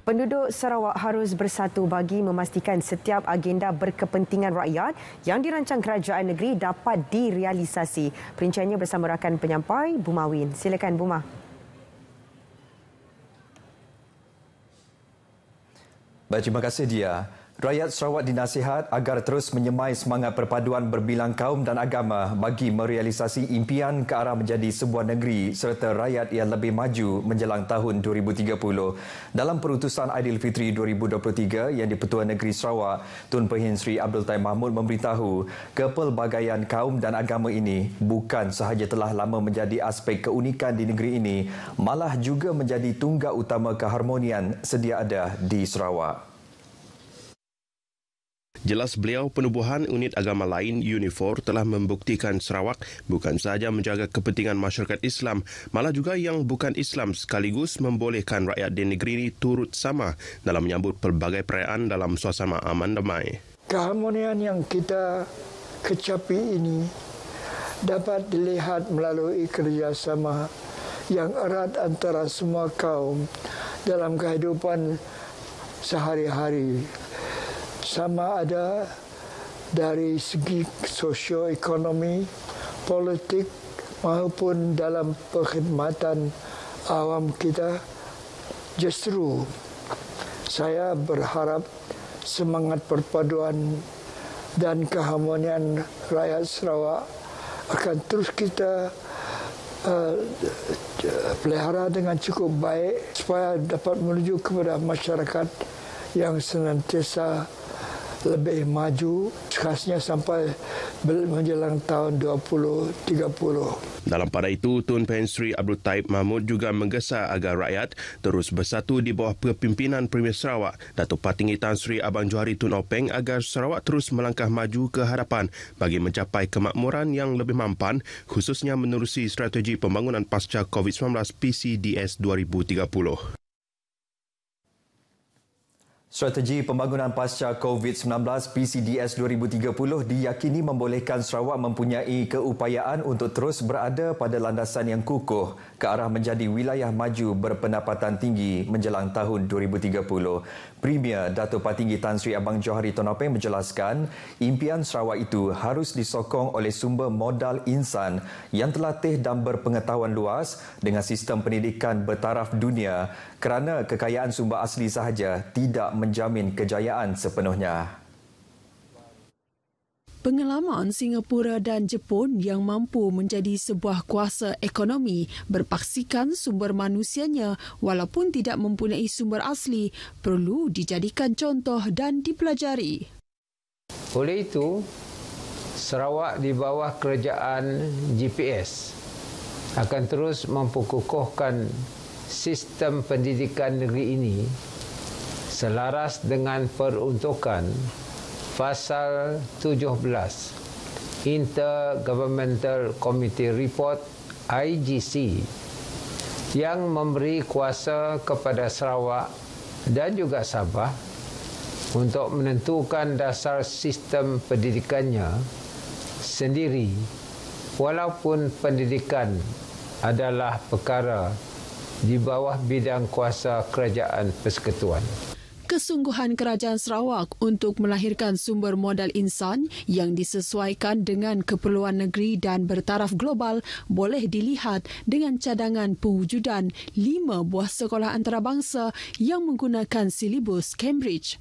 Penduduk Sarawak harus bersatu bagi memastikan setiap agenda berkepentingan rakyat yang dirancang kerajaan negeri dapat direalisasi. Perinciannya bersama rakan penyampai Bumawin. Silakan Buma. Baik, terima kasih Dia. Rakyat Sarawak dinasihat agar terus menyemai semangat perpaduan berbilang kaum dan agama bagi merealisasi impian ke arah menjadi sebuah negeri serta rakyat yang lebih maju menjelang tahun 2030. Dalam perutusan Aidilfitri 2023 yang di-Pertuan Negeri Sarawak, Tun Pehin Sri Abdul Taib Mahmud memberitahu kepelbagaian kaum dan agama ini bukan sahaja telah lama menjadi aspek keunikan di negeri ini, malah juga menjadi tunggak utama keharmonian sedia ada di Sarawak. Jelas beliau, penubuhan unit agama lain UNIFOR telah membuktikan Sarawak bukan sahaja menjaga kepentingan masyarakat Islam, malah juga yang bukan Islam sekaligus membolehkan rakyat di negeri ini turut sama dalam menyambut pelbagai perayaan dalam suasana aman damai. Keharmonian yang kita kecapi ini dapat dilihat melalui kerjasama yang erat antara semua kaum dalam kehidupan sehari-hari. Sama ada dari segi sosioekonomi, politik maupun dalam perkhidmatan awam kita. Justru saya berharap semangat perpaduan dan keharmonian rakyat Sarawak akan terus kita pelihara dengan cukup baik supaya dapat menuju kepada masyarakat yang senantiasa lebih maju, khasnya sampai menjelang tahun 2030. Dalam pada itu, Tun Pehin Sri Abdul Taib Mahmud juga menggesa agar rakyat terus bersatu di bawah kepimpinan Premier Sarawak, Datuk Patinggi Tan Sri Abang Johari Tun Openg, agar Sarawak terus melangkah maju ke hadapan bagi mencapai kemakmuran yang lebih mampan, khususnya menerusi strategi pembangunan pasca COVID-19 PCDS 2030. Strategi pembangunan pasca COVID-19 PCDS 2030 diyakini membolehkan Sarawak mempunyai keupayaan untuk terus berada pada landasan yang kukuh ke arah menjadi wilayah maju berpendapatan tinggi menjelang tahun 2030. Premier Datuk Patinggi Tan Sri Abang Johari Tun Openg menjelaskan impian Sarawak itu harus disokong oleh sumber modal insan yang terlatih dan berpengetahuan luas dengan sistem pendidikan bertaraf dunia kerana kekayaan sumber asli sahaja tidak menjamin kejayaan sepenuhnya. Pengalaman Singapura dan Jepun yang mampu menjadi sebuah kuasa ekonomi berpaksikan sumber manusianya walaupun tidak mempunyai sumber asli perlu dijadikan contoh dan dipelajari. Oleh itu, Sarawak di bawah kerajaan GPS akan terus memperkukuhkan sistem pendidikan negeri ini selaras dengan peruntukan Pasal 17 Intergovernmental Committee Report IGC yang memberi kuasa kepada Sarawak dan juga Sabah untuk menentukan dasar sistem pendidikannya sendiri walaupun pendidikan adalah perkara di bawah bidang kuasa Kerajaan Persekutuan. Kesungguhan Kerajaan Sarawak untuk melahirkan sumber modal insan yang disesuaikan dengan keperluan negeri dan bertaraf global boleh dilihat dengan cadangan pewujudan 5 buah sekolah antarabangsa yang menggunakan silibus Cambridge.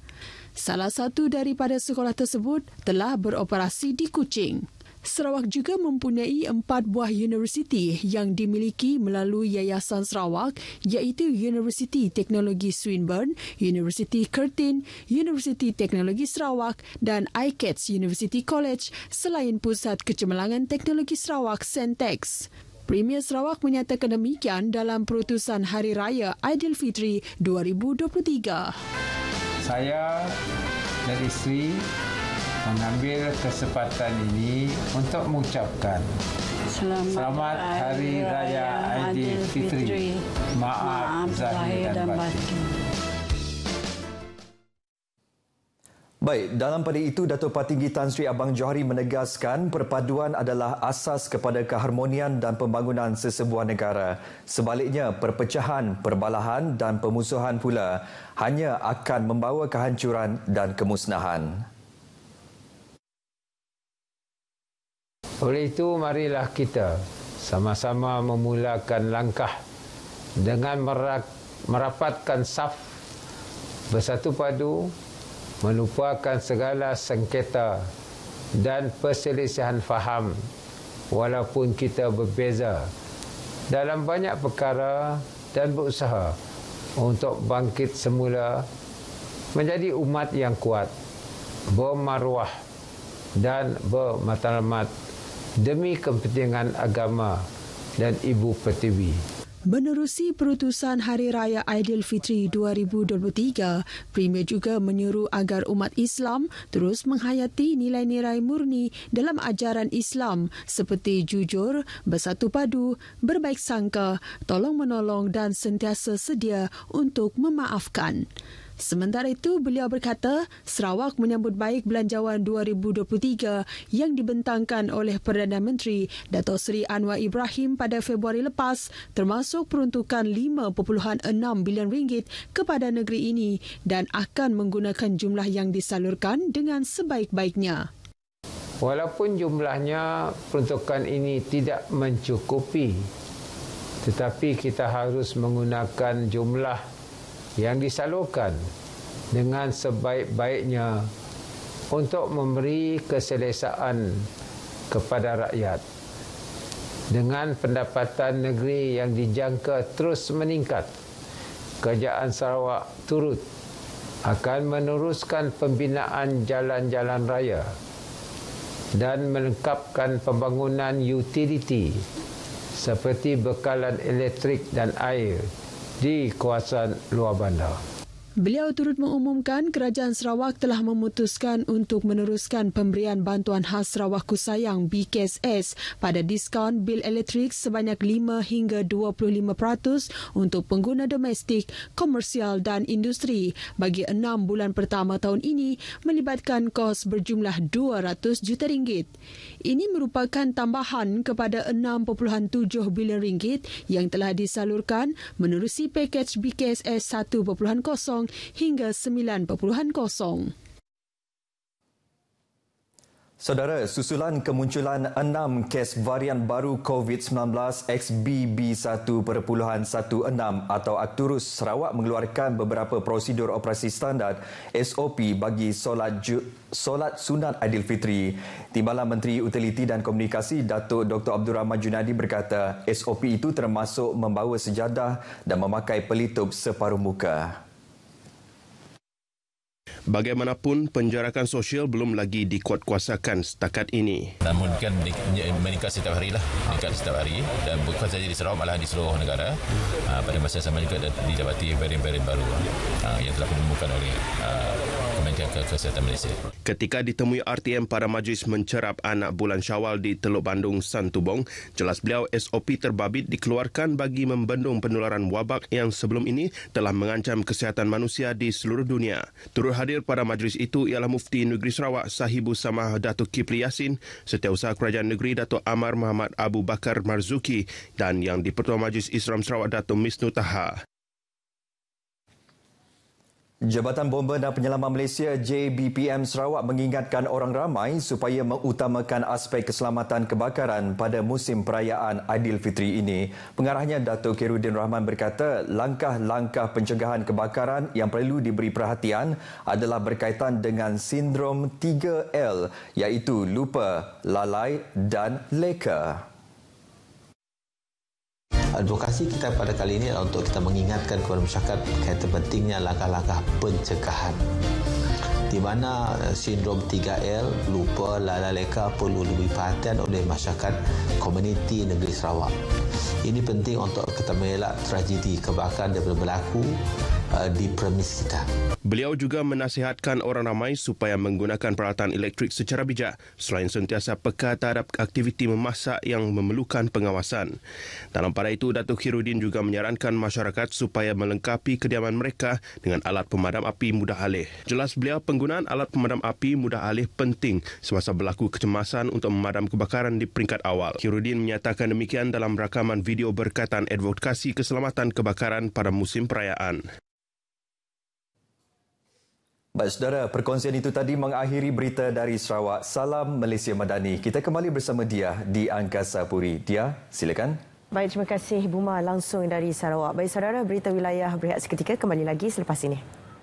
Salah satu daripada sekolah tersebut telah beroperasi di Kuching. Sarawak juga mempunyai 4 buah universiti yang dimiliki melalui Yayasan Sarawak iaitu Universiti Teknologi Swinburne, Universiti Curtin, Universiti Teknologi Sarawak dan ICATS University College selain Pusat Kecemerlangan Teknologi Sarawak Sentex. Premier Sarawak menyatakan demikian dalam perutusan Hari Raya Aidilfitri 2023. Saya dan isteri mengambil kesempatan ini untuk mengucapkan Selamat Hari Raya Aidilfitri. Maaf zahir dan batin. Baik, dalam pada itu Datuk Patinggi Tan Sri Abang Johari menegaskan perpaduan adalah asas kepada keharmonian dan pembangunan sesebuah negara. Sebaliknya, perpecahan, perbalahan dan pemusuhan pula hanya akan membawa kehancuran dan kemusnahan. Oleh itu, marilah kita sama-sama memulakan langkah dengan merapatkan saf, bersatu padu, melupakan segala sengketa dan perselisihan faham walaupun kita berbeza dalam banyak perkara dan berusaha untuk bangkit semula menjadi umat yang kuat, bermaruah dan bermatlamat demi kepentingan agama dan Ibu Pertiwi. Menerusi perutusan Hari Raya Aidilfitri 2023, Premier juga menyuruh agar umat Islam terus menghayati nilai-nilai murni dalam ajaran Islam seperti jujur, bersatu padu, berbaik sangka, tolong-menolong dan sentiasa sedia untuk memaafkan. Sementara itu, beliau berkata Sarawak menyambut baik Belanjawan 2023 yang dibentangkan oleh Perdana Menteri Datuk Seri Anwar Ibrahim pada Februari lepas, termasuk peruntukan RM5.6 bilion kepada negeri ini dan akan menggunakan jumlah yang disalurkan dengan sebaik-baiknya. Walaupun jumlahnya, peruntukan ini tidak mencukupi, tetapi kita harus menggunakan jumlah yang disalurkan dengan sebaik-baiknya untuk memberi keselesaan kepada rakyat. Dengan pendapatan negeri yang dijangka terus meningkat, Kerajaan Sarawak turut akan meneruskan pembinaan jalan-jalan raya dan melengkapkan pembangunan utiliti seperti bekalan elektrik dan air di kawasan luar bandar. Beliau turut mengumumkan Kerajaan Sarawak telah memutuskan untuk meneruskan pemberian bantuan khas Sarawak Kusayang BKSS pada diskaun bil elektrik sebanyak 5 hingga 25% untuk pengguna domestik, komersial dan industri bagi 6 bulan pertama tahun ini melibatkan kos berjumlah RM200 juta. Ini merupakan tambahan kepada RM6.7 bilion yang telah disalurkan menerusi pakej BKSS 1.0 hingga 9.0. Saudara, susulan kemunculan 6 kes varian baru COVID-19 XBB1.16 atau Arcturus, Sarawak mengeluarkan beberapa prosedur operasi standard SOP bagi solat sunat Aidilfitri. Timbalan Menteri Utiliti dan Komunikasi Datuk Dr. Abdul Rahman Junadi berkata SOP itu termasuk membawa sejadah dan memakai pelitup separuh muka. Bagaimanapun, penjarakan sosial belum lagi dikuatkuasakan setakat ini. Namun kan meningkat setiap hari lah, dan bukan saja di Sarawak, malah di seluruh negara. Pada masa yang sama juga didapati varian-varian baru yang telah ditemukan oleh Kementerian Kesihatan Malaysia. Ketika ditemui RTM pada majlis mencerap anak bulan Syawal di Teluk Bandung, Santubong, jelas beliau SOP terbabit dikeluarkan bagi membendung penularan wabak yang sebelum ini telah mengancam kesihatan manusia di seluruh dunia. Turut hadir pada majlis itu ialah Mufti Negeri Sarawak Sahibu Samah Datuk Kipli Yassin, Setiausaha Kerajaan Negeri Datuk Amar Muhammad Abu Bakar Marzuki dan Yang di-Pertua Majlis Islam Sarawak Datuk Misnu Taha. Jabatan Bomba dan Penyelamat Malaysia JBPM Sarawak mengingatkan orang ramai supaya mengutamakan aspek keselamatan kebakaran pada musim perayaan Aidilfitri ini. Pengarahnya Datuk Khairuddin Rahman berkata langkah-langkah pencegahan kebakaran yang perlu diberi perhatian adalah berkaitan dengan sindrom 3L iaitu lupa, lalai dan leka. Advokasi kita pada kali ini adalah untuk kita mengingatkan kepada masyarakat kaitan pentingnya langkah-langkah pencegahan di mana sindrom 3L, lupa, lalai, leka perlu diberi perhatian oleh masyarakat komuniti negeri Sarawak. Ini penting untuk kita mengelak tragedi kebakaran daripada berlaku di premis kita. Beliau juga menasihatkan orang ramai supaya menggunakan peralatan elektrik secara bijak selain sentiasa peka terhadap aktiviti memasak yang memerlukan pengawasan. Dalam pada itu, Datuk Khairuddin juga menyarankan masyarakat supaya melengkapi kediaman mereka dengan alat pemadam api mudah alih. Jelas beliau, penggunaan alat pemadam api mudah alih penting semasa berlaku kecemasan untuk memadam kebakaran di peringkat awal. Khairuddin menyatakan demikian dalam rakaman video berkaitan advokasi keselamatan kebakaran pada musim perayaan. Baik, saudara, perkongsian itu tadi mengakhiri berita dari Sarawak. Salam Malaysia Madani. Kita kembali bersama Dia di Angkasa Puri. Dia, silakan. Baik, terima kasih Buma langsung dari Sarawak. Baik, saudara, berita wilayah berehat seketika kembali lagi selepas ini.